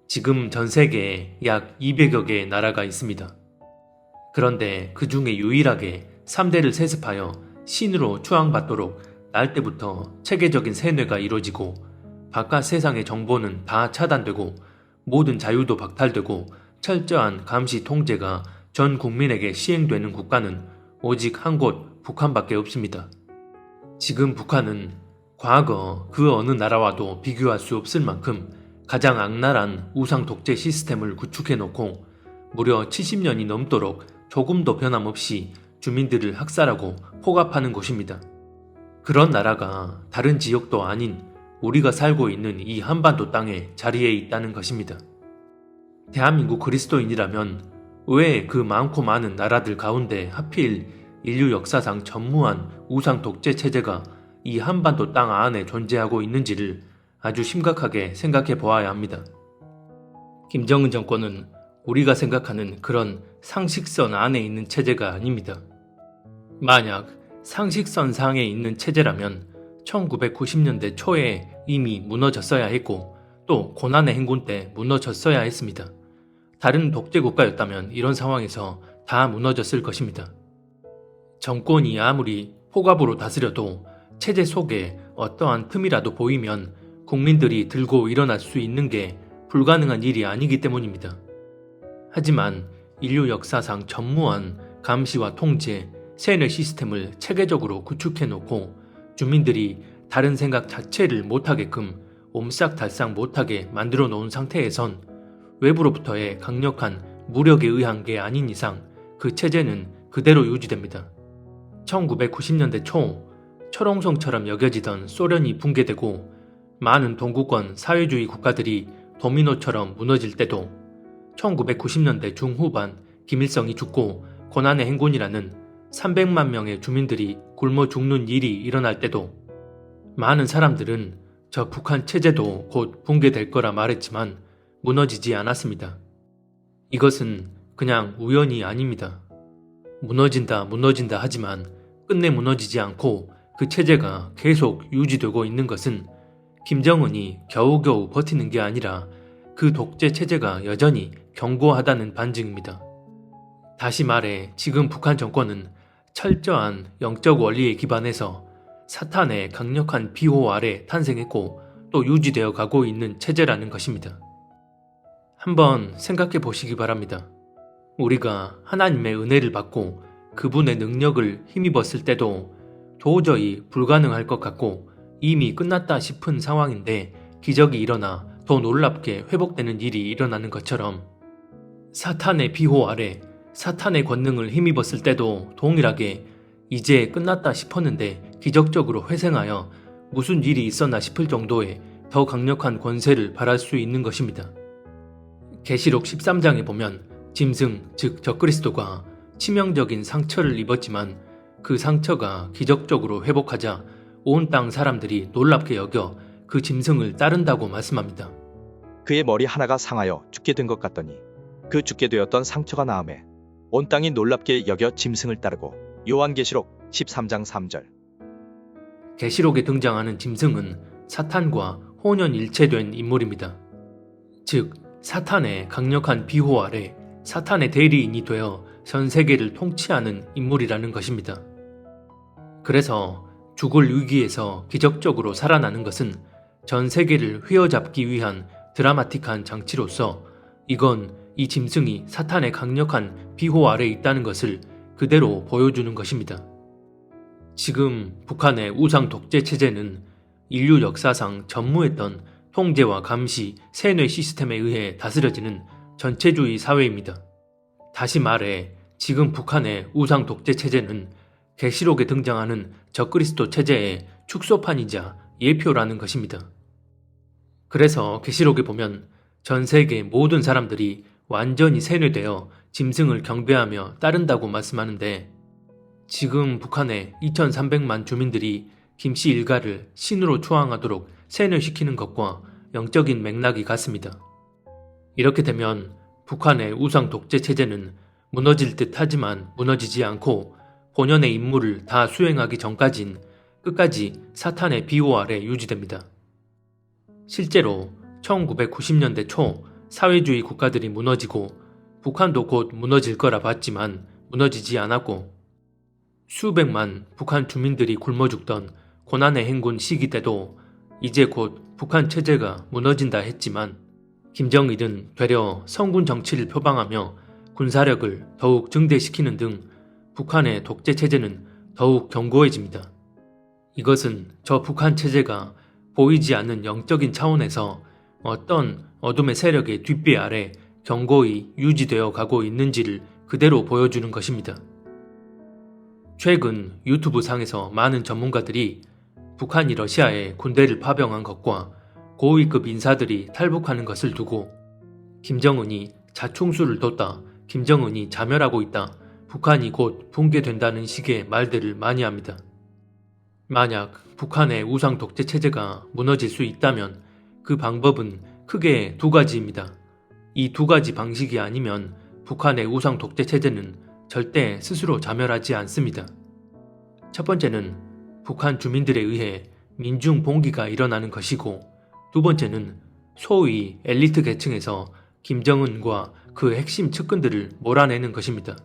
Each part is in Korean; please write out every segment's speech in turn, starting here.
지금 전 세계에 약 200여 개의 나라가 있습니다. 그런데 그 중에 유일하게 3대를 세습하여 신으로 추앙받도록 날 때부터 체계적인 세뇌가 이루어지고 바깥 세상의 정보는 다 차단되고 모든 자유도 박탈되고 철저한 감시 통제가 전 국민에게 시행되는 국가는 오직 한 곳 북한밖에 없습니다. 지금 북한은 과거 그 어느 나라와도 비교할 수 없을 만큼 가장 악랄한 우상 독재 시스템을 구축해놓고 무려 70년이 넘도록 조금도 변함없이 주민들을 학살하고 폭압하는 곳입니다. 그런 나라가 다른 지역도 아닌 우리가 살고 있는 이 한반도 땅에 자리해 있다는 것입니다. 대한민국 그리스도인이라면 왜 그 많고 많은 나라들 가운데 하필 인류 역사상 전무한 우상 독재 체제가 이 한반도 땅 안에 존재하고 있는지를 아주 심각하게 생각해 보아야 합니다. 김정은 정권은 우리가 생각하는 그런 상식선 안에 있는 체제가 아닙니다. 만약 상식선 상에 있는 체제라면 1990년대 초에 이미 무너졌어야 했고 또 고난의 행군 때 무너졌어야 했습니다. 다른 독재 국가였다면 이런 상황에서 다 무너졌을 것입니다. 정권이 아무리 폭압으로 다스려도 체제 속에 어떠한 틈이라도 보이면 국민들이 들고 일어날 수 있는 게 불가능한 일이 아니기 때문입니다. 하지만 인류 역사상 전무한 감시와 통제, 세뇌 시스템을 체계적으로 구축해놓고 주민들이 다른 생각 자체를 못하게끔 옴싹달싹 못하게 만들어 놓은 상태에선 외부로부터의 강력한 무력에 의한 게 아닌 이상 그 체제는 그대로 유지됩니다. 1990년대 초 철옹성처럼 여겨지던 소련이 붕괴되고 많은 동구권 사회주의 국가들이 도미노처럼 무너질 때도 1990년대 중후반 김일성이 죽고 고난의 행군이라는 300만 명의 주민들이 굶어 죽는 일이 일어날 때도 많은 사람들은 저 북한 체제도 곧 붕괴될 거라 말했지만 무너지지 않았습니다. 이것은 그냥 우연이 아닙니다. 무너진다 하지만 끝내 무너지지 않고 그 체제가 계속 유지되고 있는 것은 김정은이 겨우겨우 버티는 게 아니라 그 독재 체제가 여전히 견고하다는 반증입니다. 다시 말해 지금 북한 정권은 철저한 영적 원리에 기반해서 사탄의 강력한 비호 아래 탄생했고 또 유지되어 가고 있는 체제라는 것입니다. 한번 생각해 보시기 바랍니다. 우리가 하나님의 은혜를 받고 그분의 능력을 힘입었을 때도 도저히 불가능할 것 같고 이미 끝났다 싶은 상황인데 기적이 일어나 더 놀랍게 회복되는 일이 일어나는 것처럼 사탄의 비호 아래 사탄의 권능을 힘입었을 때도 동일하게 이제 끝났다 싶었는데 기적적으로 회생하여 무슨 일이 있었나 싶을 정도의 더 강력한 권세를 발할 수 있는 것입니다. 계시록 13장에 보면 짐승 즉 적그리스도가 치명적인 상처를 입었지만 그 상처가 기적적으로 회복하자 온 땅 사람들이 놀랍게 여겨 그 짐승을 따른다고 말씀합니다. 그의 머리 하나가 상하여 죽게 된 것 같더니 그 죽게 되었던 상처가 나음에 온 땅이 놀랍게 여겨 짐승을 따르고 요한계시록 13장 3절. 계시록에 등장하는 짐승은 사탄과 혼연일체된 인물입니다. 즉 사탄의 강력한 비호 아래 사탄의 대리인이 되어 전 세계를 통치하는 인물이라는 것입니다. 그래서 죽을 위기에서 기적적으로 살아나는 것은 전 세계를 휘어잡기 위한 드라마틱한 장치로서 이건 이 짐승이 사탄의 강력한 비호 아래 있다는 것을 그대로 보여주는 것입니다. 지금 북한의 우상 독재 체제는 인류 역사상 전무했던 통제와 감시, 세뇌 시스템에 의해 다스려지는 전체주의 사회입니다. 다시 말해 지금 북한의 우상 독재 체제는 계시록에 등장하는 적그리스도 체제의 축소판이자 예표라는 것입니다. 그래서 계시록에 보면 전 세계 모든 사람들이 완전히 세뇌되어 짐승을 경배하며 따른다고 말씀하는데 지금 북한의 2300만 주민들이 김씨 일가를 신으로 추앙하도록 세뇌시키는 것과 영적인 맥락이 같습니다. 이렇게 되면 북한의 우상 독재 체제는 무너질 듯 하지만 무너지지 않고 본연의 임무를 다 수행하기 전까진 끝까지 사탄의 비호 아래 유지됩니다. 실제로 1990년대 초 사회주의 국가들이 무너지고 북한도 곧 무너질 거라 봤지만 무너지지 않았고, 수백만 북한 주민들이 굶어 죽던 고난의 행군 시기 때도 이제 곧 북한 체제가 무너진다 했지만, 김정일은 되려 성군 정치를 표방하며 군사력을 더욱 증대시키는 등 북한의 독재 체제는 더욱 견고해집니다. 이것은 저 북한 체제가 보이지 않는 영적인 차원에서 어떤 어둠의 세력의 뒷배 아래 견고히 유지되어 가고 있는지를 그대로 보여주는 것입니다. 최근 유튜브 상에서 많은 전문가들이 북한이 러시아에 군대를 파병한 것과 고위급 인사들이 탈북하는 것을 두고 김정은이 자충수를 뒀다, 김정은이 자멸하고 있다, 북한이 곧 붕괴된다는 식의 말들을 많이 합니다. 만약 북한의 우상 독재 체제가 무너질 수 있다면 그 방법은 크게 두 가지입니다. 이 두 가지 방식이 아니면 북한의 우상 독재 체제는 절대 스스로 자멸하지 않습니다. 첫 번째는 북한 주민들에 의해 민중 봉기가 일어나는 것이고, 두 번째는 소위 엘리트 계층에서 김정은과 그 핵심 측근들을 몰아내는 것입니다.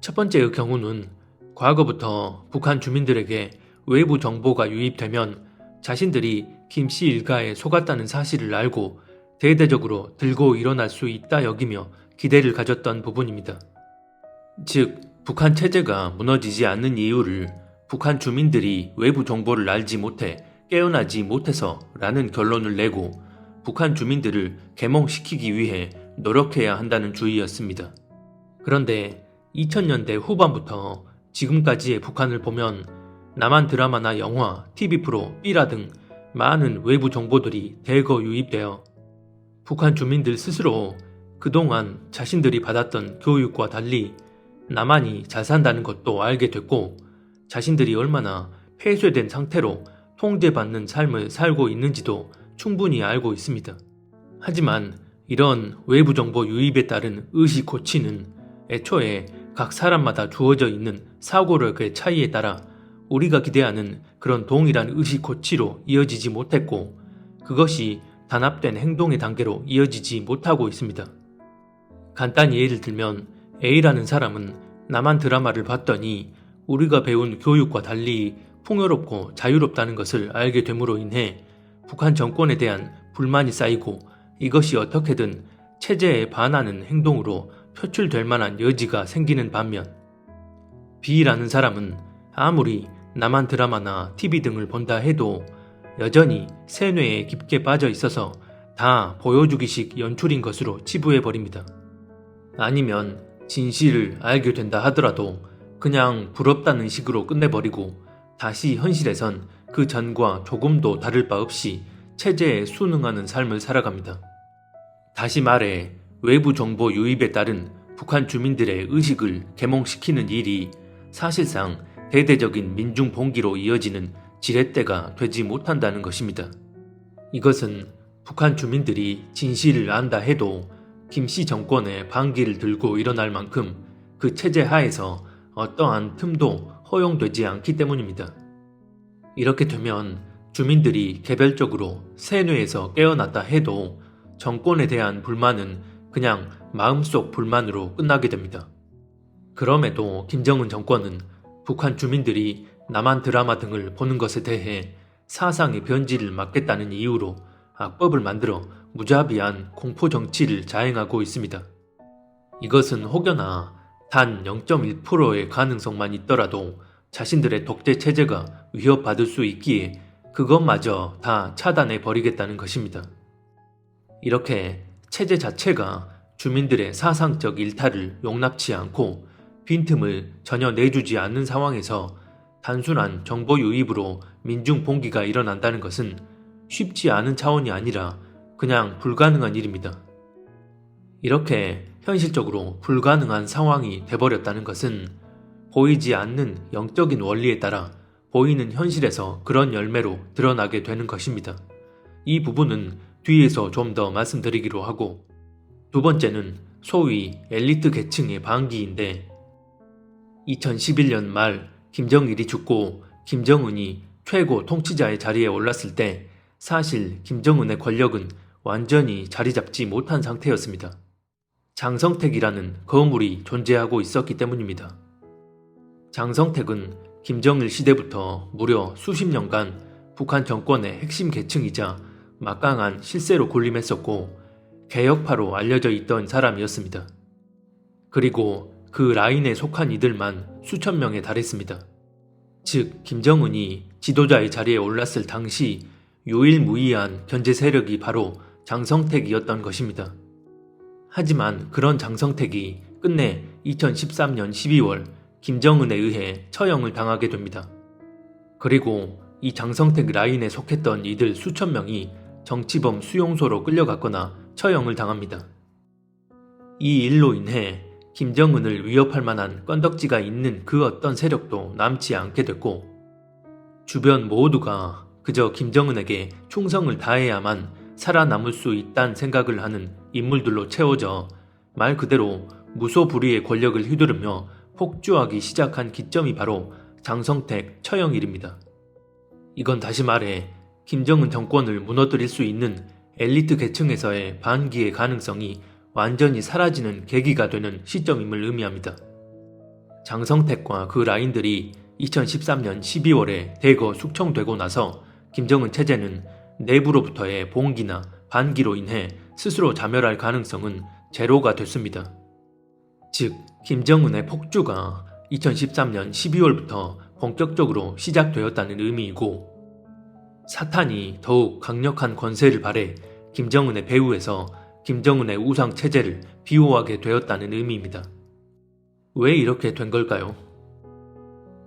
첫 번째의 경우는 과거부터 북한 주민들에게 외부 정보가 유입되면 자신들이 김씨 일가에 속았다는 사실을 알고 대대적으로 들고 일어날 수 있다 여기며 기대를 가졌던 부분입니다. 즉, 북한 체제가 무너지지 않는 이유를 북한 주민들이 외부 정보를 알지 못해 깨어나지 못해서 라는 결론을 내고 북한 주민들을 계몽시키기 위해 노력해야 한다는 주의였습니다. 그런데 2000년대 후반부터 지금까지의 북한을 보면 남한 드라마나 영화, TV 프로, 삐라 등 많은 외부 정보들이 대거 유입되어 북한 주민들 스스로 그동안 자신들이 받았던 교육과 달리 남한이 잘 산다는 것도 알게 됐고, 자신들이 얼마나 폐쇄된 상태로 통제받는 삶을 살고 있는지도 충분히 알고 있습니다. 하지만 이런 외부 정보 유입에 따른 의식 고치는 애초에 각 사람마다 주어져 있는 사고력의 차이에 따라 우리가 기대하는 그런 동일한 의식 고치로 이어지지 못했고, 그것이 단합된 행동의 단계로 이어지지 못하고 있습니다. 간단히 예를 들면 A라는 사람은 남한 드라마를 봤더니 우리가 배운 교육과 달리 풍요롭고 자유롭다는 것을 알게 됨으로 인해 북한 정권에 대한 불만이 쌓이고 이것이 어떻게든 체제에 반하는 행동으로 표출될 만한 여지가 생기는 반면, B라는 사람은 아무리 남한 드라마나 TV 등을 본다 해도 여전히 세뇌에 깊게 빠져 있어서 다 보여주기식 연출인 것으로 치부해버립니다. 아니면 진실을 알게 된다 하더라도 그냥 부럽다는 식으로 끝내버리고 다시 현실에선 그 전과 조금도 다를 바 없이 체제에 순응하는 삶을 살아갑니다. 다시 말해 외부 정보 유입에 따른 북한 주민들의 의식을 계몽시키는 일이 사실상 대대적인 민중 봉기로 이어지는 지렛대가 되지 못한다는 것입니다. 이것은 북한 주민들이 진실을 안다 해도 김씨 정권의 반기를 들고 일어날 만큼 그 체제 하에서 어떠한 틈도 허용되지 않기 때문입니다. 이렇게 되면 주민들이 개별적으로 세뇌에서 깨어났다 해도 정권에 대한 불만은 그냥 마음속 불만으로 끝나게 됩니다. 그럼에도 김정은 정권은 북한 주민들이 남한 드라마 등을 보는 것에 대해 사상의 변질을 막겠다는 이유로 악법을 만들어 무자비한 공포 정치를 자행하고 있습니다. 이것은 혹여나 단 0.1%의 가능성만 있더라도 자신들의 독재 체제가 위협받을 수 있기에 그것마저 다 차단해 버리겠다는 것입니다. 이렇게 체제 자체가 주민들의 사상적 일탈을 용납치 않고 빈틈을 전혀 내주지 않는 상황에서 단순한 정보 유입으로 민중 봉기가 일어난다는 것은 쉽지 않은 차원이 아니라 그냥 불가능한 일입니다. 이렇게 현실적으로 불가능한 상황이 돼버렸다는 것은 보이지 않는 영적인 원리에 따라 보이는 현실에서 그런 열매로 드러나게 되는 것입니다. 이 부분은 뒤에서 좀 더 말씀드리기로 하고, 두 번째는 소위 엘리트 계층의 반기인데, 2011년 말 김정일이 죽고 김정은이 최고 통치자의 자리에 올랐을 때 사실 김정은의 권력은 완전히 자리 잡지 못한 상태였습니다. 장성택이라는 거물이 존재하고 있었기 때문입니다. 장성택은 김정일 시대부터 무려 수십 년간 북한 정권의 핵심 계층이자 막강한 실세로 군림했었고 개혁파로 알려져 있던 사람이었습니다. 그리고 그 라인에 속한 이들만 수천 명에 달했습니다. 즉 김정은이 지도자의 자리에 올랐을 당시 유일무이한 견제 세력이 바로 장성택이었던 것입니다. 하지만 그런 장성택이 끝내 2013년 12월 김정은에 의해 처형을 당하게 됩니다. 그리고 이 장성택 라인에 속했던 이들 수천 명이 정치범 수용소로 끌려갔거나 처형을 당합니다. 이 일로 인해 김정은을 위협할 만한 건덕지가 있는 그 어떤 세력도 남지 않게 됐고 주변 모두가 그저 김정은에게 충성을 다해야만 살아남을 수 있다는 생각을 하는 인물들로 채워져 말 그대로 무소불위의 권력을 휘두르며 폭주하기 시작한 기점이 바로 장성택 처형일입니다. 이건 다시 말해 김정은 정권을 무너뜨릴 수 있는 엘리트 계층에서의 반기의 가능성이 완전히 사라지는 계기가 되는 시점임을 의미합니다. 장성택과 그 라인들이 2013년 12월에 대거 숙청되고 나서 김정은 체제는 내부로부터의 봉기나 반기로 인해 스스로 자멸할 가능성은 제로가 됐습니다. 즉, 김정은의 폭주가 2013년 12월부터 본격적으로 시작되었다는 의미이고 사탄이 더욱 강력한 권세를 발해 김정은의 배후에서 김정은의 우상 체제를 비호하게 되었다는 의미입니다. 왜 이렇게 된 걸까요?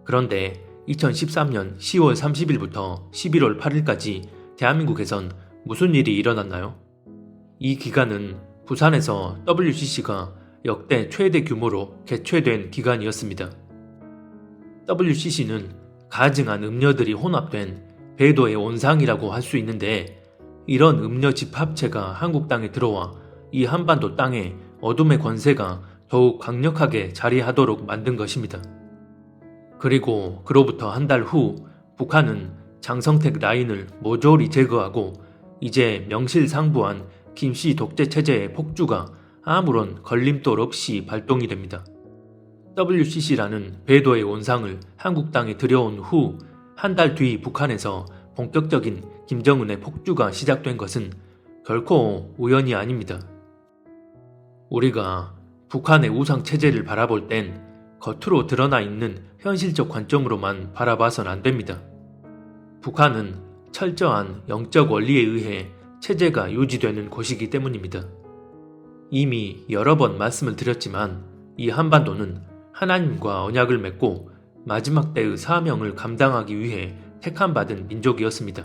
그런데 2013년 10월 30일부터 11월 8일까지 대한민국에선 무슨 일이 일어났나요? 이 기간은 부산에서 WCC가 역대 최대 규모로 개최된 기간이었습니다. WCC는 가증한 음료들이 혼합된 배도의 온상이라고 할 수 있는데 이런 음료 집합체가 한국 땅에 들어와 이 한반도 땅에 어둠의 권세가 더욱 강력하게 자리하도록 만든 것입니다. 그리고 그로부터 한 달 후 북한은 장성택 라인을 모조리 제거하고 이제 명실상부한 김씨 독재 체제의 폭주가 아무런 걸림돌 없이 발동이 됩니다. WCC라는 배도의 온상을 한국 땅에 들여온 후 한 달 뒤 북한에서 본격적인 김정은의 폭주가 시작된 것은 결코 우연이 아닙니다. 우리가 북한의 우상 체제를 바라볼 땐 겉으로 드러나 있는 현실적 관점으로만 바라봐선 안 됩니다. 북한은 철저한 영적 원리에 의해 체제가 유지되는 곳이기 때문입니다. 이미 여러 번 말씀을 드렸지만 이 한반도는 하나님과 언약을 맺고 마지막 때의 사명을 감당하기 위해 택함받은 민족이었습니다.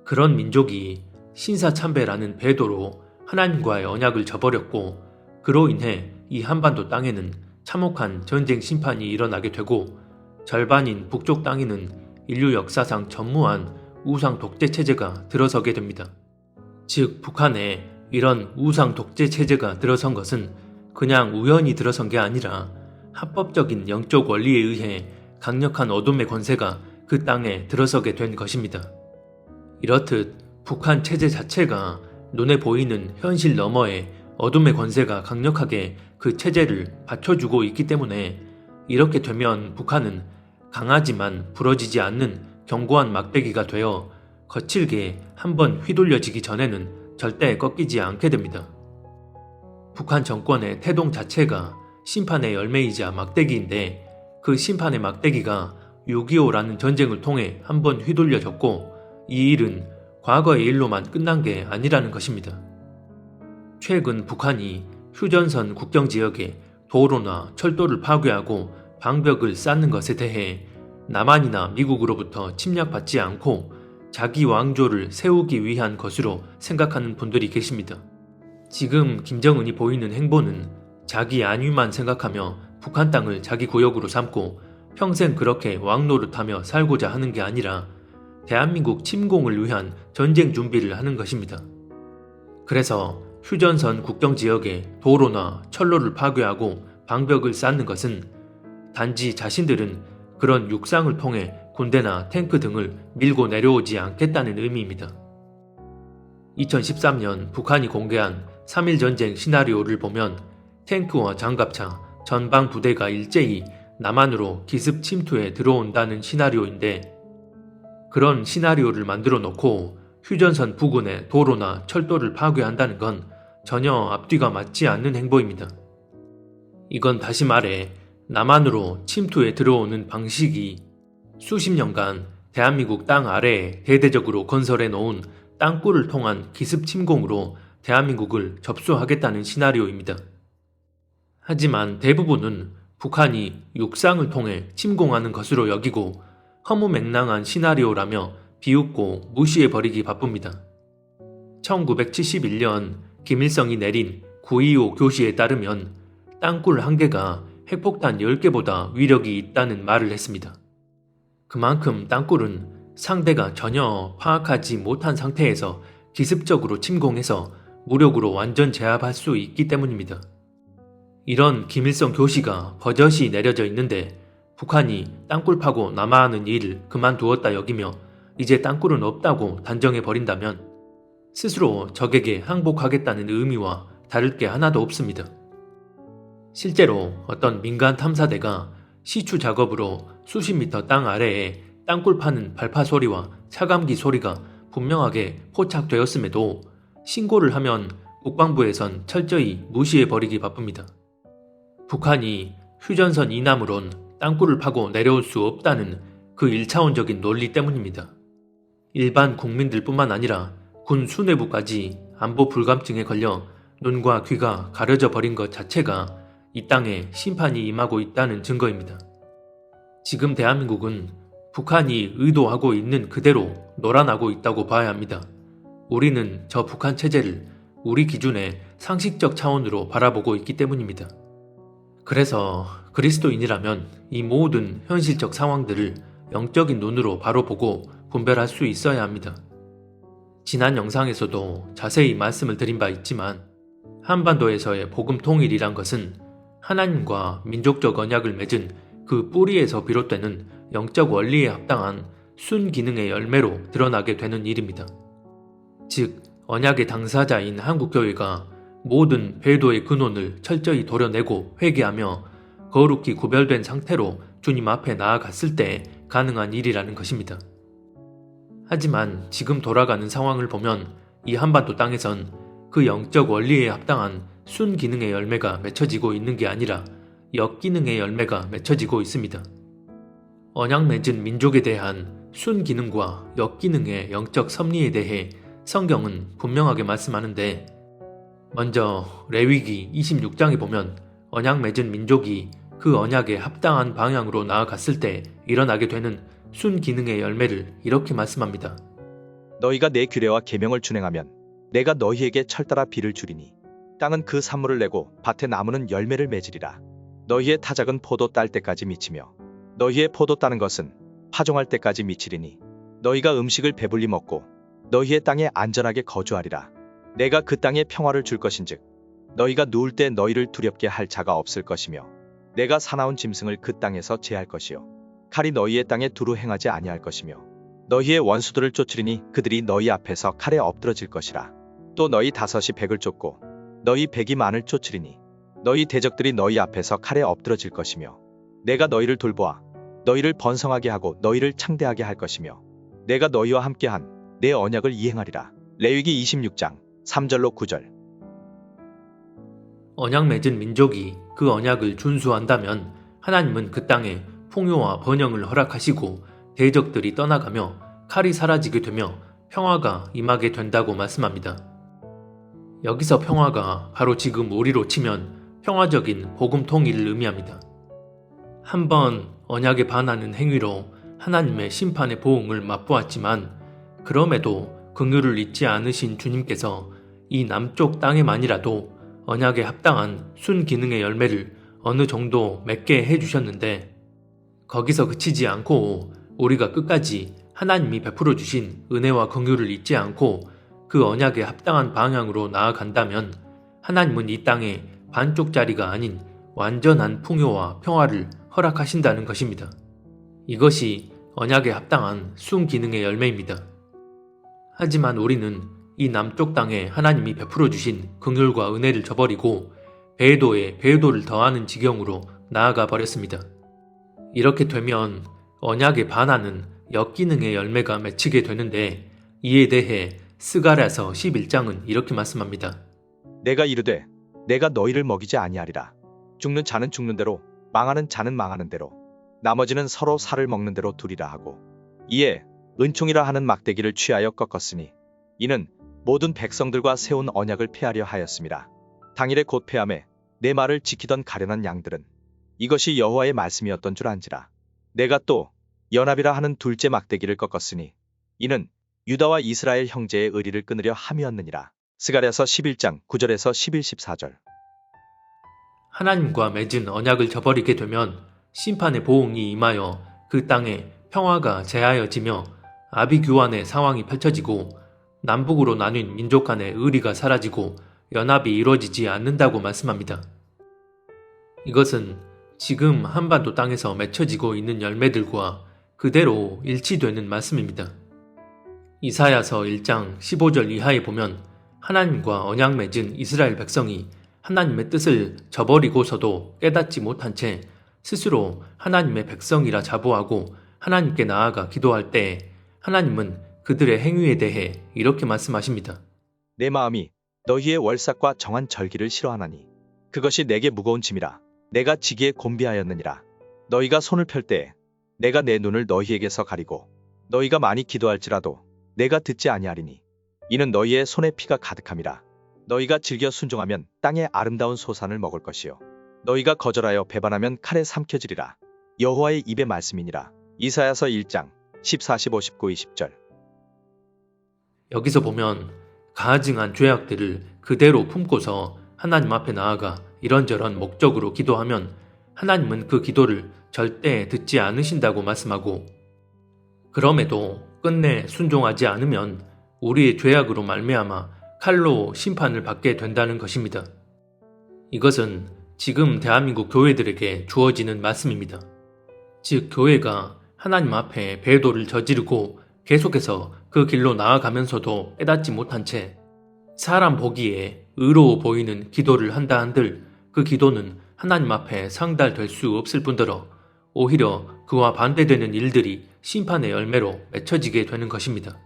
그런 민족이 신사참배라는 배도로 하나님과의 언약을 저버렸고 그로 인해 이 한반도 땅에는 참혹한 전쟁 심판이 일어나게 되고 절반인 북쪽 땅에는 인류 역사상 전무한 우상 독재 체제가 들어서게 됩니다. 즉 북한에 이런 우상 독재 체제가 들어선 것은 그냥 우연히 들어선 게 아니라 합법적인 영적 원리에 의해 강력한 어둠의 권세가 그 땅에 들어서게 된 것입니다. 이렇듯 북한 체제 자체가 눈에 보이는 현실 너머에 어둠의 권세가 강력하게 그 체제를 받쳐주고 있기 때문에 이렇게 되면 북한은 강하지만 부러지지 않는 견고한 막대기가 되어 거칠게 한번 휘둘려지기 전에는 절대 꺾이지 않게 됩니다. 북한 정권의 태동 자체가 심판의 열매이자 막대기인데 그 심판의 막대기가 6.25라는 전쟁을 통해 한번 휘둘려졌고 이 일은 과거의 일로만 끝난 게 아니라는 것입니다. 최근 북한이 휴전선 국경지역에 도로나 철도를 파괴하고 방벽을 쌓는 것에 대해 남한이나 미국으로부터 침략받지 않고 자기 왕조를 세우기 위한 것으로 생각하는 분들이 계십니다. 지금 김정은이 보이는 행보는 자기 안위만 생각하며 북한 땅을 자기 구역으로 삼고 평생 그렇게 왕노릇하며 살고자 하는 게 아니라 대한민국 침공을 위한 전쟁 준비를 하는 것입니다. 그래서 휴전선 국경지역에 도로나 철로를 파괴하고 방벽을 쌓는 것은 단지 자신들은 그런 육상을 통해 군대나 탱크 등을 밀고 내려오지 않겠다는 의미입니다. 2013년 북한이 공개한 3.1 전쟁 시나리오를 보면 탱크와 장갑차, 전방 부대가 일제히 남한으로 기습 침투해 들어온다는 시나리오인데, 그런 시나리오를 만들어 놓고 휴전선 부근의 도로나 철도를 파괴한다는 건 전혀 앞뒤가 맞지 않는 행보입니다. 이건 다시 말해 남한으로 침투해 들어오는 방식이 수십 년간 대한민국 땅 아래에 대대적으로 건설해 놓은 땅굴을 통한 기습 침공으로 대한민국을 접수하겠다는 시나리오입니다. 하지만 대부분은 북한이 육상을 통해 침공하는 것으로 여기고 허무맹랑한 시나리오라며 비웃고 무시해버리기 바쁩니다. 1971년 김일성이 내린 9.25 교시에 따르면 땅굴 1개가 핵폭탄 10개보다 위력이 있다는 말을 했습니다. 그만큼 땅굴은 상대가 전혀 파악하지 못한 상태에서 기습적으로 침공해서 무력으로 완전 제압할 수 있기 때문입니다. 이런 김일성 교시가 버젓이 내려져 있는데 북한이 땅굴 파고 남하하는 일을 그만두었다 여기며 이제 땅굴은 없다고 단정해버린다면 스스로 적에게 항복하겠다는 의미와 다를 게 하나도 없습니다. 실제로 어떤 민간 탐사대가 시추 작업으로 수십 미터 땅 아래에 땅굴 파는 발파 소리와 차감기 소리가 분명하게 포착되었음에도 신고를 하면 국방부에선 철저히 무시해버리기 바쁩니다. 북한이 휴전선 이남으론 땅굴을 파고 내려올 수 없다는 그 1차원적인 논리 때문입니다. 일반 국민들뿐만 아니라 군 수뇌부까지 안보 불감증에 걸려 눈과 귀가 가려져 버린 것 자체가 이 땅에 심판이 임하고 있다는 증거입니다. 지금 대한민국은 북한이 의도하고 있는 그대로 놀아나고 있다고 봐야 합니다. 우리는 저 북한 체제를 우리 기준의 상식적 차원으로 바라보고 있기 때문입니다. 그래서 그리스도인이라면 이 모든 현실적 상황들을 영적인 눈으로 바로 보고 분별할 수 있어야 합니다. 지난 영상에서도 자세히 말씀을 드린 바 있지만 한반도에서의 복음 통일이란 것은 하나님과 민족적 언약을 맺은 그 뿌리에서 비롯되는 영적 원리에 합당한 순기능의 열매로 드러나게 되는 일입니다. 즉, 언약의 당사자인 한국교회가 모든 배도의 근원을 철저히 도려내고 회개하며 거룩히 구별된 상태로 주님 앞에 나아갔을 때 가능한 일이라는 것입니다. 하지만 지금 돌아가는 상황을 보면 이 한반도 땅에선 그 영적 원리에 합당한 순기능의 열매가 맺혀지고 있는 게 아니라 역기능의 열매가 맺혀지고 있습니다. 언약 맺은 민족에 대한 순기능과 역기능의 영적 섭리에 대해 성경은 분명하게 말씀하는데, 먼저 레위기 26장에 보면 언약 맺은 민족이 그 언약에 합당한 방향으로 나아갔을 때 일어나게 되는 순기능의 열매를 이렇게 말씀합니다. 너희가 내 규례와 계명을 준행하면 내가 너희에게 철따라 비를 주리니 땅은 그 산물을 내고 밭의 나무는 열매를 맺으리라. 너희의 타작은 포도 딸 때까지 미치며 너희의 포도 따는 것은 파종할 때까지 미치리니 너희가 음식을 배불리 먹고 너희의 땅에 안전하게 거주하리라. 내가 그 땅에 평화를 줄 것인즉 너희가 누울 때 너희를 두렵게 할 자가 없을 것이며 내가 사나운 짐승을 그 땅에서 제할 것이요 칼이 너희의 땅에 두루 행하지 아니할 것이며 너희의 원수들을 쫓으리니 그들이 너희 앞에서 칼에 엎드러질 것이라. 또 너희 다섯이 백을 쫓고 너희 백이 만을 쫓으리니 너희 대적들이 너희 앞에서 칼에 엎드러질 것이며 내가 너희를 돌보아 너희를 번성하게 하고 너희를 창대하게 할 것이며 내가 너희와 함께한 내 언약을 이행하리라. 레위기 26장 3절로 9절. 언약 맺은 민족이 그 언약을 준수한다면 하나님은 그 땅에 풍요와 번영을 허락하시고 대적들이 떠나가며 칼이 사라지게 되며 평화가 임하게 된다고 말씀합니다. 여기서 평화가 바로 지금 우리로 치면 평화적인 복음 통일을 의미합니다. 한번 언약에 반하는 행위로 하나님의 심판의 보응을 맛보았지만 그럼에도 긍휼을 잊지 않으신 주님께서 이 남쪽 땅에만이라도 언약에 합당한 순기능의 열매를 어느 정도 맺게 해주셨는데, 거기서 그치지 않고 우리가 끝까지 하나님이 베풀어 주신 은혜와 긍휼을 잊지 않고 그 언약에 합당한 방향으로 나아간다면 하나님은 이 땅에 반쪽짜리가 아닌 완전한 풍요와 평화를 허락하신다는 것입니다. 이것이 언약에 합당한 순기능의 열매입니다. 하지만 우리는 이 남쪽 땅에 하나님이 베풀어 주신 긍휼과 은혜를 저버리고 배도에 배도를 더하는 지경으로 나아가 버렸습니다. 이렇게 되면 언약에 반하는 역기능의 열매가 맺히게 되는데, 이에 대해 스가랴서 11장은 이렇게 말씀합니다. 내가 이르되 내가 너희를 먹이지 아니하리라. 죽는 자는 죽는 대로, 망하는 자는 망하는 대로, 나머지는 서로 살을 먹는 대로 두리라 하고, 이에 은총이라 하는 막대기를 취하여 꺾었으니 이는 모든 백성들과 세운 언약을 폐하려 하였습니다. 당일에 곧 폐함에 내 말을 지키던 가련한 양들은 이것이 여호와의 말씀이었던 줄 안지라. 내가 또 연합이라 하는 둘째 막대기를 꺾었으니 이는 유다와 이스라엘 형제의 의리를 끊으려 함이었느니라. 스가랴서 11장 9절에서 11, 14절. 하나님과 맺은 언약을 저버리게 되면 심판의 보응이 임하여 그 땅에 평화가 제하여지며 아비규환의 상황이 펼쳐지고 남북으로 나뉜 민족 간의 의리가 사라지고 연합이 이루어지지 않는다고 말씀합니다. 이것은 지금 한반도 땅에서 맺혀지고 있는 열매들과 그대로 일치되는 말씀입니다. 이사야서 1장 15절 이하에 보면 하나님과 언약 맺은 이스라엘 백성이 하나님의 뜻을 저버리고서도 깨닫지 못한 채 스스로 하나님의 백성이라 자부하고 하나님께 나아가 기도할 때 하나님은 그들의 행위에 대해 이렇게 말씀하십니다. 내 마음이 너희의 월삭과 정한 절기를 싫어하나니 그것이 내게 무거운 짐이라. 내가 지기에 곤비하였느니라. 너희가 손을 펼 때에 내가 내 눈을 너희에게서 가리고 너희가 많이 기도할지라도 내가 듣지 아니하리니 이는 너희의 손에 피가 가득함이라. 너희가 즐겨 순종하면 땅의 아름다운 소산을 먹을 것이요 너희가 거절하여 배반하면 칼에 삼켜지리라. 여호와의 입의 말씀이니라. 이사야서 1장 14, 15, 19, 20절. 여기서 보면 가증한 죄악들을 그대로 품고서 하나님 앞에 나아가 이런저런 목적으로 기도하면 하나님은 그 기도를 절대 듣지 않으신다고 말씀하고, 그럼에도 끝내 순종하지 않으면 우리의 죄악으로 말미암아 칼로 심판을 받게 된다는 것입니다. 이것은 지금 대한민국 교회들에게 주어지는 말씀입니다. 즉, 교회가 하나님 앞에 배도를 저지르고 계속해서 그 길로 나아가면서도 깨닫지 못한 채 사람 보기에 의로워 보이는 기도를 한다 한들 그 기도는 하나님 앞에 상달될 수 없을 뿐더러 오히려 그와 반대되는 일들이 심판의 열매로 맺혀지게 되는 것입니다.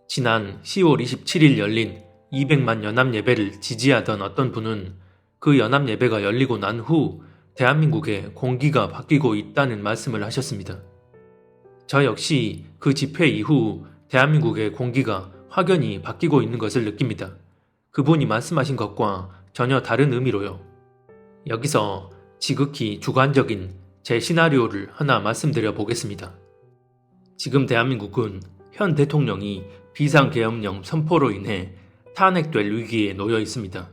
지난 10월 27일 열린 200만 연합예배를 지지하던 어떤 분은 그 연합예배가 열리고 난 후 대한민국의 공기가 바뀌고 있다는 말씀을 하셨습니다. 저 역시 그 집회 이후 대한민국의 공기가 확연히 바뀌고 있는 것을 느낍니다. 그분이 말씀하신 것과 전혀 다른 의미로요. 여기서 지극히 주관적인 제 시나리오를 하나 말씀드려 보겠습니다. 지금 대한민국은 현 대통령이 비상계엄령 선포로 인해 탄핵될 위기에 놓여 있습니다.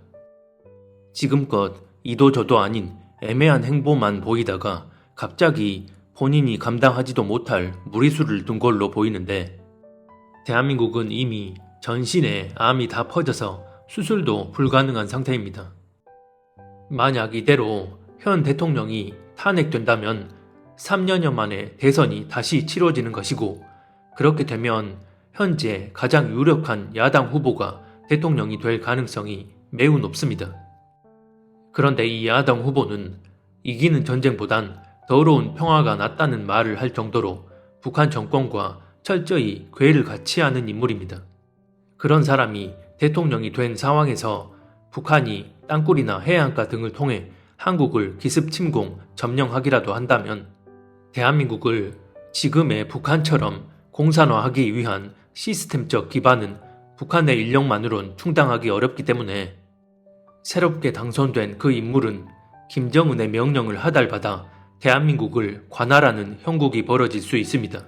지금껏 이도저도 아닌 애매한 행보만 보이다가 갑자기 본인이 감당하지도 못할 무리수를 둔 걸로 보이는데, 대한민국은 이미 전신에 암이 다 퍼져서 수술도 불가능한 상태입니다. 만약 이대로 현 대통령이 탄핵된다면 3년여 만에 대선이 다시 치러지는 것이고, 그렇게 되면 현재 가장 유력한 야당 후보가 대통령이 될 가능성이 매우 높습니다. 그런데 이 야당 후보는 이기는 전쟁보단 더러운 평화가 낫다는 말을 할 정도로 북한 정권과 철저히 궤를 같이 하는 인물입니다. 그런 사람이 대통령이 된 상황에서 북한이 땅굴이나 해안가 등을 통해 한국을 기습 침공, 점령하기라도 한다면 대한민국을 지금의 북한처럼 공산화하기 위한 시스템적 기반은 북한의 인력만으론 충당하기 어렵기 때문에 새롭게 당선된 그 인물은 김정은의 명령을 하달받아 대한민국을 관할하는 형국이 벌어질 수 있습니다.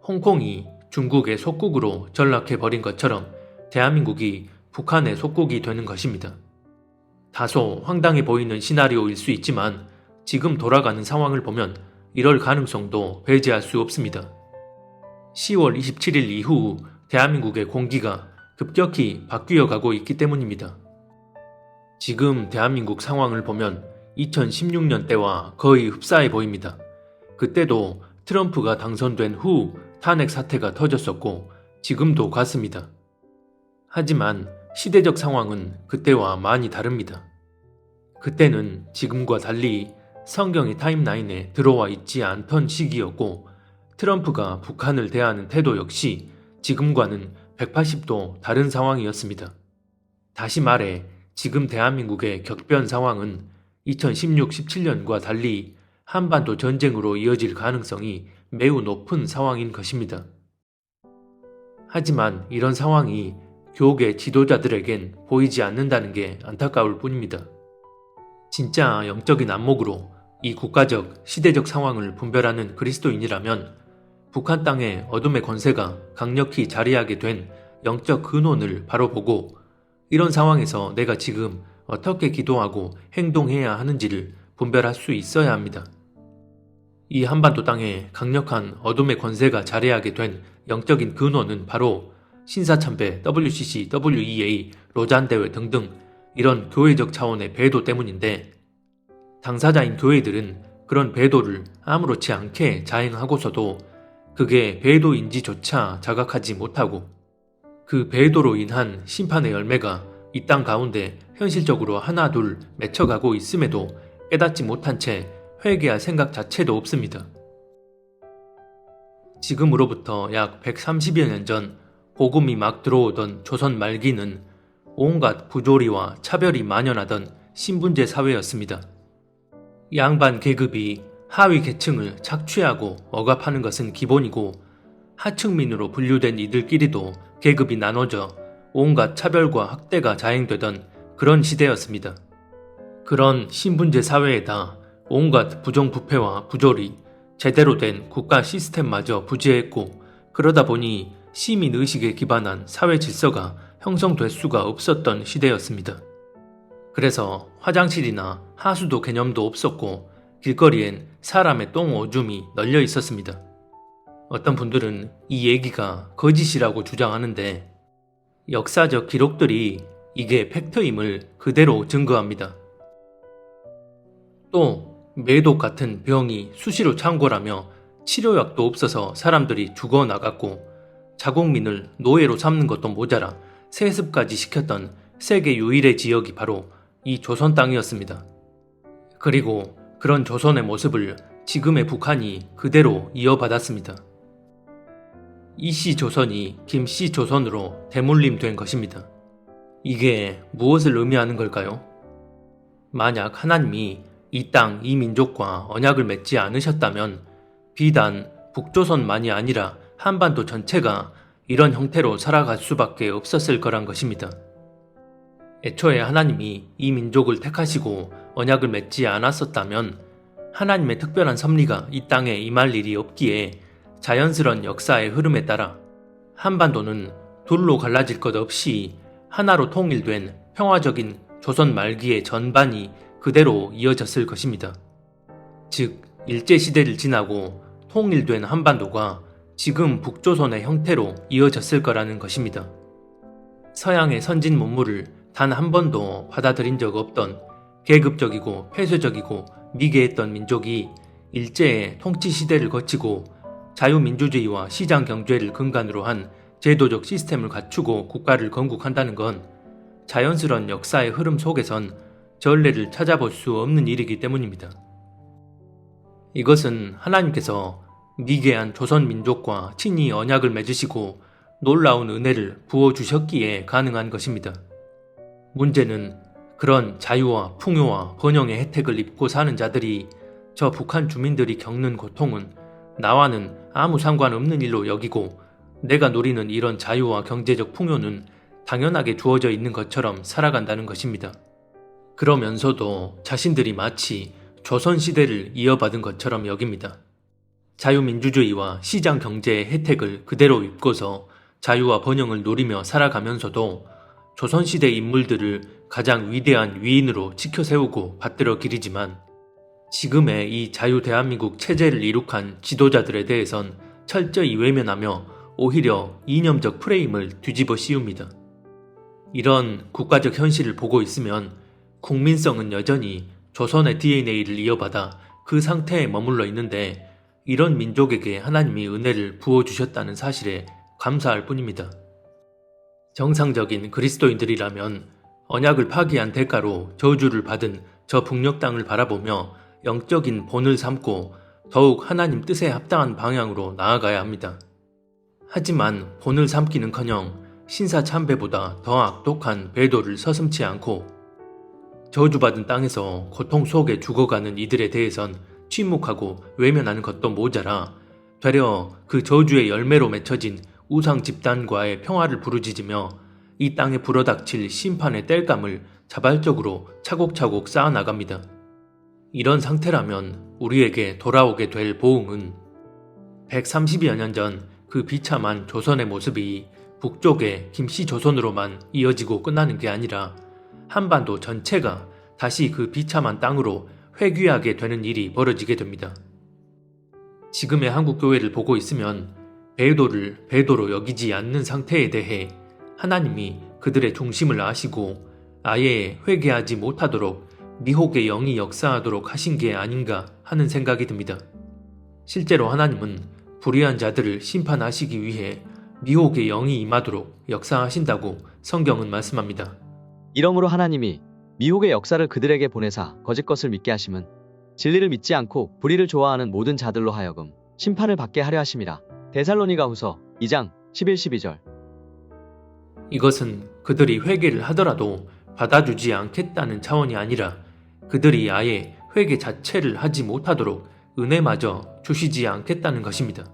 홍콩이 중국의 속국으로 전락해버린 것처럼 대한민국이 북한의 속국이 되는 것입니다. 다소 황당해 보이는 시나리오일 수 있지만 지금 돌아가는 상황을 보면 이럴 가능성도 배제할 수 없습니다. 10월 27일 이후 대한민국의 공기가 급격히 바뀌어 가고 있기 때문입니다. 지금 대한민국 상황을 보면 2016년 때와 거의 흡사해 보입니다. 그때도 트럼프가 당선된 후 탄핵 사태가 터졌었고 지금도 같습니다. 하지만 시대적 상황은 그때와 많이 다릅니다. 그때는 지금과 달리 성경이 타임라인에 들어와 있지 않던 시기였고 트럼프가 북한을 대하는 태도 역시 지금과는 180도 다른 상황이었습니다. 다시 말해 지금 대한민국의 격변 상황은 2016-17년과 달리 한반도 전쟁으로 이어질 가능성이 매우 높은 상황인 것입니다. 하지만 이런 상황이 교계 지도자들에겐 보이지 않는다는 게 안타까울 뿐입니다. 진짜 영적인 안목으로 이 국가적, 시대적 상황을 분별하는 그리스도인이라면 북한 땅에 어둠의 권세가 강력히 자리하게 된 영적 근원을 바로 보고 이런 상황에서 내가 지금 어떻게 기도하고 행동해야 하는지를 분별할 수 있어야 합니다. 이 한반도 땅에 강력한 어둠의 권세가 자리하게 된 영적인 근원은 바로 신사참배, WCC, WEA, 로잔대회 등등 이런 교회적 차원의 배도 때문인데 당사자인 교회들은 그런 배도를 아무렇지 않게 자행하고서도 그게 배도인지조차 자각하지 못하고 그 배도로 인한 심판의 열매가 이 땅 가운데 현실적으로 하나둘 맺혀가고 있음에도 깨닫지 못한 채 회개할 생각 자체도 없습니다. 지금으로부터 약 130여 년 전 복음이 막 들어오던 조선 말기는 온갖 부조리와 차별이 만연하던 신분제 사회였습니다. 양반 계급이 하위 계층을 착취하고 억압하는 것은 기본이고 하층민으로 분류된 이들끼리도 계급이 나눠져 온갖 차별과 학대가 자행되던 그런 시대였습니다. 그런 신분제 사회에다 온갖 부정부패와 부조리, 제대로 된 국가 시스템마저 부재했고 그러다 보니 시민의식에 기반한 사회 질서가 형성될 수가 없었던 시대였습니다. 그래서 화장실이나 하수도 개념도 없었고 길거리엔 사람의 똥 오줌이 널려 있었습니다. 어떤 분들은 이 얘기가 거짓이라고 주장하는데 역사적 기록들이 이게 팩트임을 그대로 증거합니다. 또 매독 같은 병이 수시로 창궐하며 치료약도 없어서 사람들이 죽어나갔고 자국민을 노예로 삼는 것도 모자라 세습까지 시켰던 세계 유일의 지역이 바로 이 조선 땅이었습니다. 그리고 그런 조선의 모습을 지금의 북한이 그대로 이어받았습니다. 이씨 조선이 김씨 조선으로 대물림된 것입니다. 이게 무엇을 의미하는 걸까요? 만약 하나님이 이 땅, 이 민족과 언약을 맺지 않으셨다면 비단 북조선만이 아니라 한반도 전체가 이런 형태로 살아갈 수밖에 없었을 거란 것입니다. 애초에 하나님이 이 민족을 택하시고 언약을 맺지 않았었다면 하나님의 특별한 섭리가 이 땅에 임할 일이 없기에 자연스런 역사의 흐름에 따라 한반도는 둘로 갈라질 것 없이 하나로 통일된 평화적인 조선 말기의 전반이 그대로 이어졌을 것입니다. 즉, 일제시대를 지나고 통일된 한반도가 지금 북조선의 형태로 이어졌을 거라는 것입니다. 서양의 선진 문물을 단 한 번도 받아들인 적 없던 계급적이고 폐쇄적이고 미개했던 민족이 일제의 통치 시대를 거치고 자유민주주의와 시장경제를 근간으로 한 제도적 시스템을 갖추고 국가를 건국한다는 건 자연스러운 역사의 흐름 속에선 전례를 찾아볼 수 없는 일이기 때문입니다. 이것은 하나님께서 미개한 조선 민족과 친히 언약을 맺으시고 놀라운 은혜를 부어주셨기에 가능한 것입니다. 문제는 그런 자유와 풍요와 번영의 혜택을 입고 사는 자들이 저 북한 주민들이 겪는 고통은 나와는 아무 상관없는 일로 여기고 내가 누리는 이런 자유와 경제적 풍요는 당연하게 주어져 있는 것처럼 살아간다는 것입니다. 그러면서도 자신들이 마치 조선시대를 이어받은 것처럼 여깁니다. 자유민주주의와 시장경제의 혜택을 그대로 입고서 자유와 번영을 누리며 살아가면서도 조선시대 인물들을 가장 위대한 위인으로 지켜세우고 받들어 기리지만 지금의 이 자유 대한민국 체제를 이룩한 지도자들에 대해선 철저히 외면하며 오히려 이념적 프레임을 뒤집어 씌웁니다. 이런 국가적 현실을 보고 있으면 국민성은 여전히 조선의 DNA를 이어받아 그 상태에 머물러 있는데 이런 민족에게 하나님이 은혜를 부어주셨다는 사실에 감사할 뿐입니다. 정상적인 그리스도인들이라면 언약을 파기한 대가로 저주를 받은 저 북녘 땅을 바라보며 영적인 본을 삼고 더욱 하나님 뜻에 합당한 방향으로 나아가야 합니다. 하지만 본을 삼기는커녕 신사참배보다 더 악독한 배도를 서슴지 않고 저주받은 땅에서 고통 속에 죽어가는 이들에 대해선 침묵하고 외면하는 것도 모자라 되려 그 저주의 열매로 맺혀진 우상 집단과의 평화를 부르짖으며 이 땅에 불어닥칠 심판의 땔감을 자발적으로 차곡차곡 쌓아나갑니다. 이런 상태라면 우리에게 돌아오게 될 보응은 130여 년 전 그 비참한 조선의 모습이 북쪽의 김씨조선으로만 이어지고 끝나는 게 아니라 한반도 전체가 다시 그 비참한 땅으로 회귀하게 되는 일이 벌어지게 됩니다. 지금의 한국교회를 보고 있으면 배도를 배도로 여기지 않는 상태에 대해 하나님이 그들의 중심을 아시고 아예 회개하지 못하도록 미혹의 영이 역사하도록 하신 게 아닌가 하는 생각이 듭니다. 실제로 하나님은 불의한 자들을 심판하시기 위해 미혹의 영이 임하도록 역사하신다고 성경은 말씀합니다. 이러므로 하나님이 미혹의 역사를 그들에게 보내사 거짓 것을 믿게 하심은 진리를 믿지 않고 불의를 좋아하는 모든 자들로 하여금 심판을 받게 하려 하심이라. 데살로니가후서 2장 11-12절. 이것은 그들이 회개를 하더라도 받아주지 않겠다는 차원이 아니라 그들이 아예 회개 자체를 하지 못하도록 은혜마저 주시지 않겠다는 것입니다.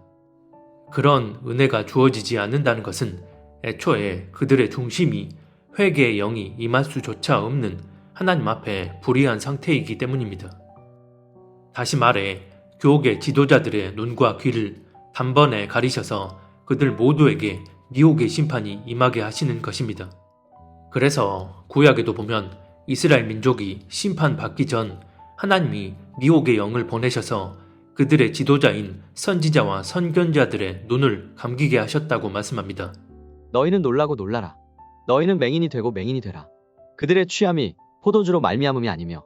그런 은혜가 주어지지 않는다는 것은 애초에 그들의 중심이 회개의 영이 임할 수조차 없는 하나님 앞에 불의한 상태이기 때문입니다. 다시 말해 교계 지도자들의 눈과 귀를 단번에 가리셔서 그들 모두에게 미혹의 심판이 임하게 하시는 것입니다. 그래서 구약에도 보면 이스라엘 민족이 심판받기 전 하나님이 미혹의 영을 보내셔서 그들의 지도자인 선지자와 선견자들의 눈을 감기게 하셨다고 말씀합니다. 너희는 놀라고 놀라라. 너희는 맹인이 되고 맹인이 되라. 그들의 취함이 포도주로 말미암음이 아니며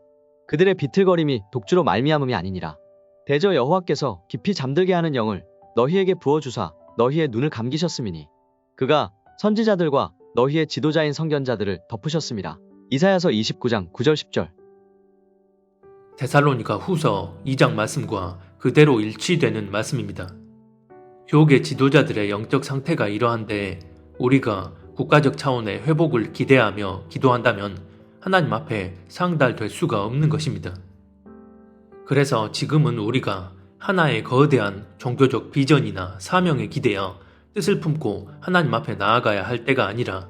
그들의 비틀거림이 독주로 말미암음이 아니니라. 대저 여호와께서 깊이 잠들게 하는 영을 너희에게 부어주사 너희의 눈을 감기셨음이니 그가 선지자들과 너희의 지도자인 선견자들을 덮으셨음이라. 이사야서 29장 9절 10절. 데살로니가 후서 2장 말씀과 그대로 일치되는 말씀입니다. 교계 지도자들의 영적 상태가 이러한데 우리가 국가적 차원의 회복을 기대하며 기도한다면 하나님 앞에 상달될 수가 없는 것입니다. 그래서 지금은 우리가 하나의 거대한 종교적 비전이나 사명에 기대어 뜻을 품고 하나님 앞에 나아가야 할 때가 아니라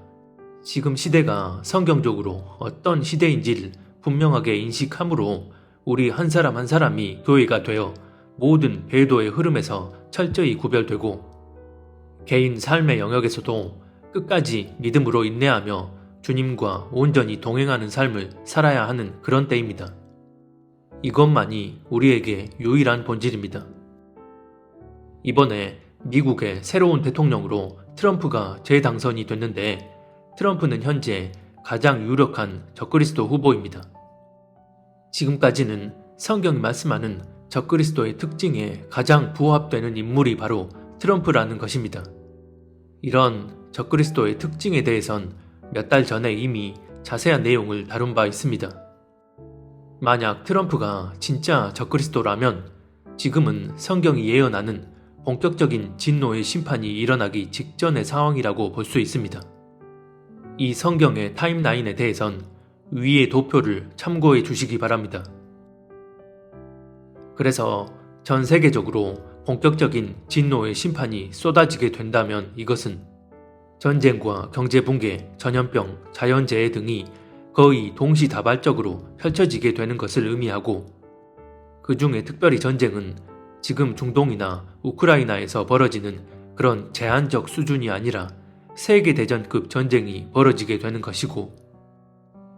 지금 시대가 성경적으로 어떤 시대인지를 분명하게 인식함으로 우리 한 사람 한 사람이 교회가 되어 모든 배도의 흐름에서 철저히 구별되고 개인 삶의 영역에서도 끝까지 믿음으로 인내하며 주님과 온전히 동행하는 삶을 살아야 하는 그런 때입니다. 이것만이 우리에게 유일한 본질입니다. 이번에 미국의 새로운 대통령으로 트럼프가 재당선이 됐는데 트럼프는 현재 가장 유력한 적그리스도 후보입니다. 지금까지는 성경이 말씀하는 적그리스도의 특징에 가장 부합되는 인물이 바로 트럼프라는 것입니다. 이런 적그리스도의 특징에 대해선 몇 달 전에 이미 자세한 내용을 다룬 바 있습니다. 만약 트럼프가 진짜 적그리스도라면 지금은 성경이 예언하는 본격적인 진노의 심판이 일어나기 직전의 상황이라고 볼 수 있습니다. 이 성경의 타임라인에 대해선 위의 도표를 참고해 주시기 바랍니다. 그래서 전 세계적으로 본격적인 진노의 심판이 쏟아지게 된다면 이것은 전쟁과 경제붕괴, 전염병, 자연재해 등이 거의 동시다발적으로 펼쳐지게 되는 것을 의미하고 그 중에 특별히 전쟁은 지금 중동이나 우크라이나에서 벌어지는 그런 제한적 수준이 아니라 세계대전급 전쟁이 벌어지게 되는 것이고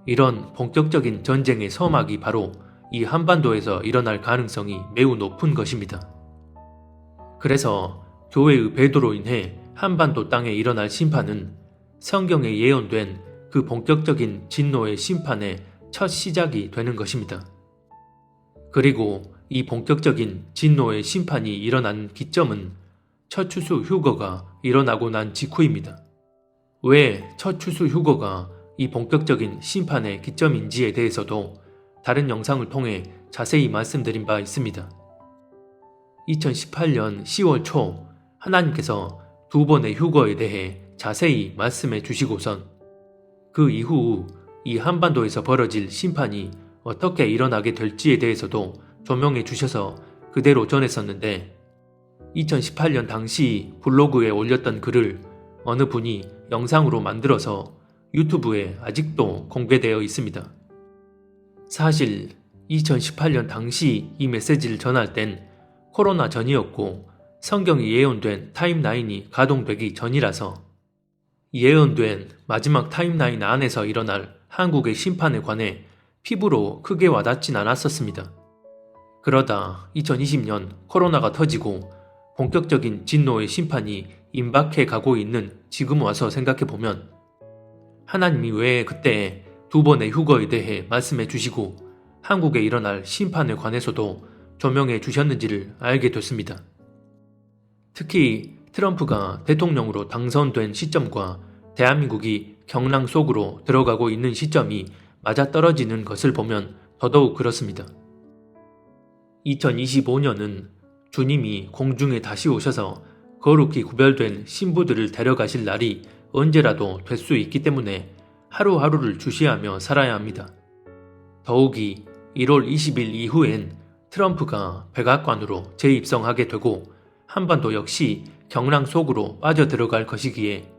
이런 본격적인 전쟁의 서막이 바로 이 한반도에서 일어날 가능성이 매우 높은 것입니다. 그래서 교회의 배도로 인해 한반도 땅에 일어날 심판은 성경에 예언된 그 본격적인 진노의 심판의 첫 시작이 되는 것입니다. 그리고 이 본격적인 진노의 심판이 일어난 기점은 첫 추수 휴거가 일어나고 난 직후입니다. 왜 첫 추수 휴거가 이 본격적인 심판의 기점인지에 대해서도 다른 영상을 통해 자세히 말씀드린 바 있습니다. 2018년 10월 초 하나님께서 두 번의 휴거에 대해 자세히 말씀해 주시고선 그 이후 이 한반도에서 벌어질 심판이 어떻게 일어나게 될지에 대해서도 조명해 주셔서 그대로 전했었는데 2018년 당시 블로그에 올렸던 글을 어느 분이 영상으로 만들어서 유튜브에 아직도 공개되어 있습니다. 사실 2018년 당시 이 메시지를 전할 땐 코로나 전이었고 성경이 예언된 타임라인이 가동되기 전이라서 예언된 마지막 타임라인 안에서 일어날 한국의 심판에 관해 피부로 크게 와닿진 않았었습니다. 그러다 2020년 코로나가 터지고 본격적인 진노의 심판이 임박해 가고 있는 지금 와서 생각해보면 하나님이 왜 그때 두 번의 휴거에 대해 말씀해 주시고 한국에 일어날 심판에 관해서도 조명해 주셨는지를 알게 됐습니다. 특히 트럼프가 대통령으로 당선된 시점과 대한민국이 경랑 속으로 들어가고 있는 시점이 맞아떨어지는 것을 보면 더더욱 그렇습니다. 2025년은 주님이 공중에 다시 오셔서 거룩히 구별된 신부들을 데려가실 날이 언제라도 될 수 있기 때문에 하루하루를 주시하며 살아야 합니다. 더욱이 1월 20일 이후엔 트럼프가 백악관으로 재입성하게 되고 한반도 역시 경랑 속으로 빠져들어갈 것이기에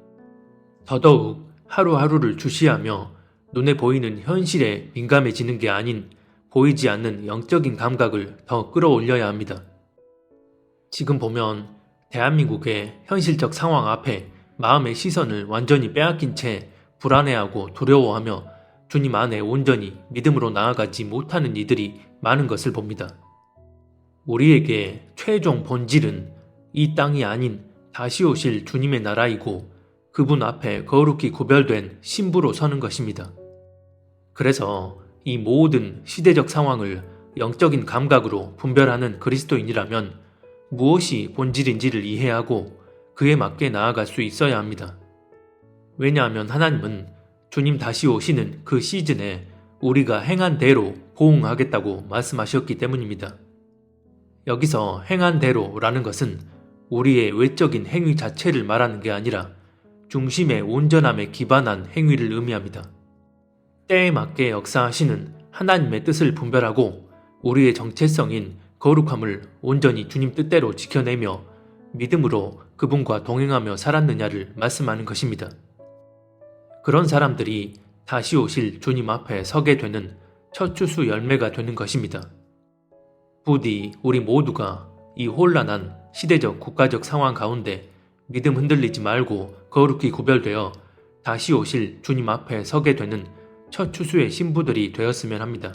더더욱 하루하루를 주시하며 눈에 보이는 현실에 민감해지는 게 아닌 보이지 않는 영적인 감각을 더 끌어올려야 합니다. 지금 보면 대한민국의 현실적 상황 앞에 마음의 시선을 완전히 빼앗긴 채 불안해하고 두려워하며 주님 안에 온전히 믿음으로 나아가지 못하는 이들이 많은 것을 봅니다. 우리에게 최종 본질은 이 땅이 아닌 다시 오실 주님의 나라이고 그분 앞에 거룩히 구별된 신부로 서는 것입니다. 그래서 이 모든 시대적 상황을 영적인 감각으로 분별하는 그리스도인이라면 무엇이 본질인지를 이해하고 그에 맞게 나아갈 수 있어야 합니다. 왜냐하면 하나님은 주님 다시 오시는 그 시즌에 우리가 행한 대로 보응하겠다고 말씀하셨기 때문입니다. 여기서 행한 대로라는 것은 우리의 외적인 행위 자체를 말하는 게 아니라 중심의 온전함에 기반한 행위를 의미합니다. 때에 맞게 역사하시는 하나님의 뜻을 분별하고 우리의 정체성인 거룩함을 온전히 주님 뜻대로 지켜내며 믿음으로 그분과 동행하며 살았느냐를 말씀하는 것입니다. 그런 사람들이 다시 오실 주님 앞에 서게 되는 첫 추수 열매가 되는 것입니다. 부디 우리 모두가 이 혼란한 시대적 국가적 상황 가운데 믿음 흔들리지 말고 거룩히 구별되어 다시 오실 주님 앞에 서게 되는 첫 추수의 신부들이 되었으면 합니다.